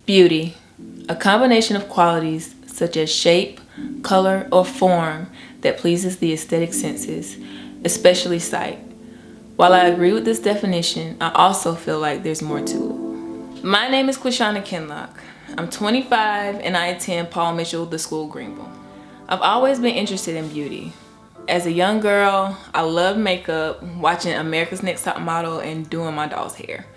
Beauty, a combination of qualities such as shape, color, or form that pleases the aesthetic senses, especially sight. While I agree with this definition, I also feel like there's more to it. My name is Quishana Kinlock. I'm 25 and I attend Paul Mitchell The School Greenville. I've always been interested in beauty. As a young girl, I loved makeup, watching America's Next Top Model, and doing my doll's hair.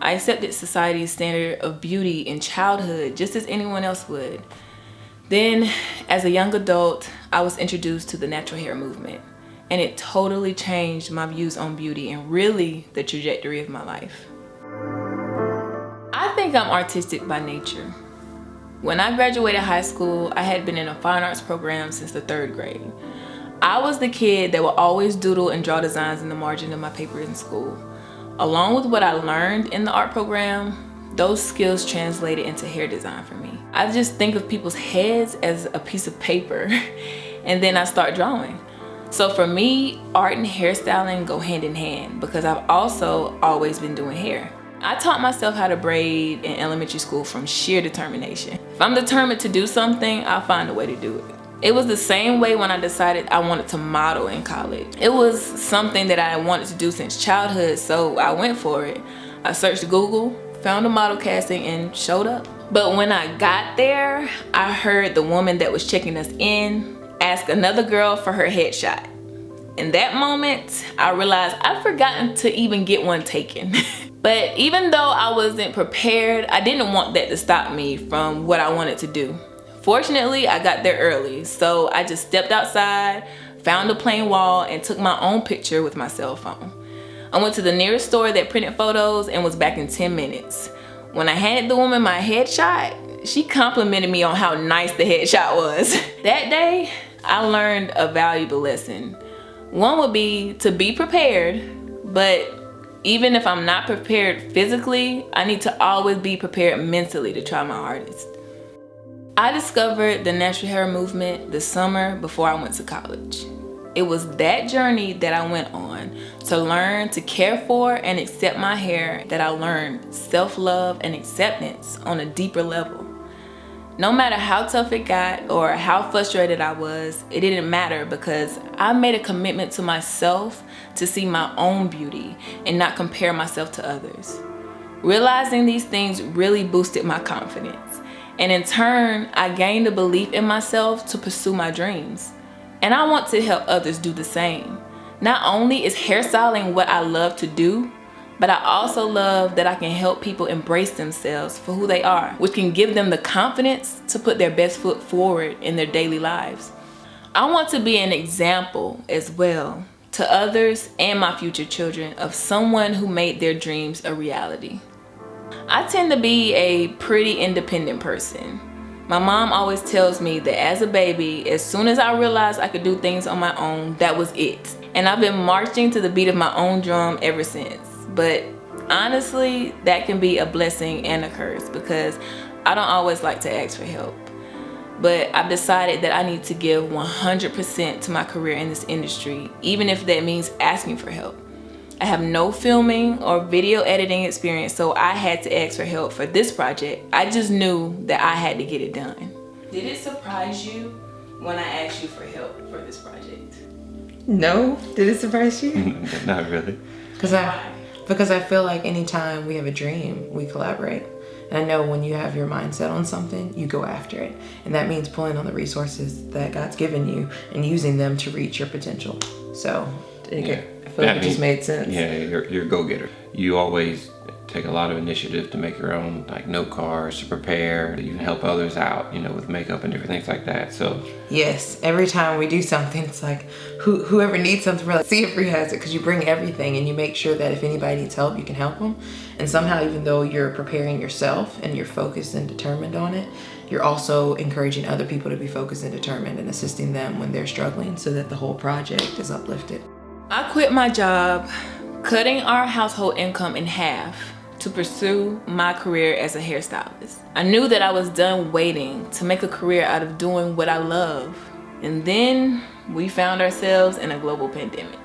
I accepted society's standard of beauty in childhood just as anyone else would. Then, as a young adult, I was introduced to the natural hair movement, and it totally changed my views on beauty and really the trajectory of my life. I think I'm artistic by nature. When I graduated high school, I had been in a fine arts program since the 3rd grade. I was the kid that would always doodle and draw designs in the margin of my papers in school. Along with what I learned in the art program, those skills translated into hair design for me. I just think of people's heads as a piece of paper and then I start drawing. So for me, art and hairstyling go hand in hand because I've also always been doing hair. I taught myself how to braid in elementary school from sheer determination. If I'm determined to do something, I'll find a way to do it. It was the same way when I decided I wanted to model in college. It was something that I wanted to do since childhood, so I went for it. I searched Google, found a model casting, and showed up. But when I got there, I heard the woman that was checking us in ask another girl for her headshot. In that moment, I realized I'd forgotten to even get one taken. But even though I wasn't prepared, I didn't want that to stop me from what I wanted to do. Fortunately, I got there early, so I just stepped outside, found a plain wall, and took my own picture with my cell phone. I went to the nearest store that printed photos and was back in 10 minutes. When I handed the woman my headshot, she complimented me on how nice the headshot was. That day, I learned a valuable lesson. One would be to be prepared, but even if I'm not prepared physically, I need to always be prepared mentally to try my hardest. I discovered the natural hair movement the summer before I went to college. It was that journey that I went on to learn to care for and accept my hair that I learned self-love and acceptance on a deeper level. No matter how tough it got or how frustrated I was, it didn't matter because I made a commitment to myself to see my own beauty and not compare myself to others. Realizing these things really boosted my confidence. And in turn, I gained a belief in myself to pursue my dreams. And I want to help others do the same. Not only is hairstyling what I love to do, but I also love that I can help people embrace themselves for who they are, which can give them the confidence to put their best foot forward in their daily lives. I want to be an example as well to others and my future children of someone who made their dreams a reality. I tend to be a pretty independent person. My mom always tells me that as a baby, as soon as I realized I could do things on my own, that was it. And I've been marching to the beat of my own drum ever since. But honestly, that can be a blessing and a curse because I don't always like to ask for help. But I've decided that I need to give 100% to my career in this industry, even if that means asking for help. I have no filming or video editing experience, so I had to ask for help for this project. I just knew that I had to get it done. Did it surprise you when I asked you for help for this project? No. Did it surprise you? Not really. Because I feel like anytime we have a dream, we collaborate. And I know when you have your mindset on something, you go after it. And that means pulling on the resources that God's given you and using them to reach your potential. So I feel like it just made sense. Yeah, you're a go-getter. You always take a lot of initiative to make your own note cards, to prepare, to even help others out, with makeup and different things like that. So yes, every time we do something, it's like whoever needs something, we're like, see if Bree has it, because you bring everything and you make sure that if anybody needs help, you can help them. And somehow, even though you're preparing yourself and you're focused and determined on it, you're also encouraging other people to be focused and determined and assisting them when they're struggling so that the whole project is uplifted. I quit my job, cutting our household income in half to pursue my career as a hairstylist. I knew that I was done waiting to make a career out of doing what I love. And then we found ourselves in a global pandemic.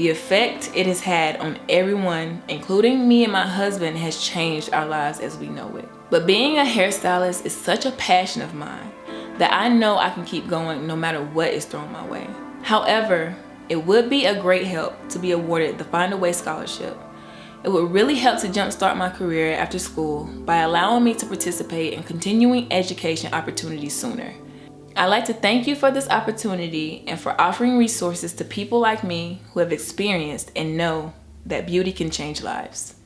The effect it has had on everyone, including me and my husband, has changed our lives as we know it. But being a hairstylist is such a passion of mine that I know I can keep going no matter what is thrown my way. However, it would be a great help to be awarded the Find a Way Scholarship. It would really help to jumpstart my career after school by allowing me to participate in continuing education opportunities sooner. I'd like to thank you for this opportunity and for offering resources to people like me who have experienced and know that beauty can change lives.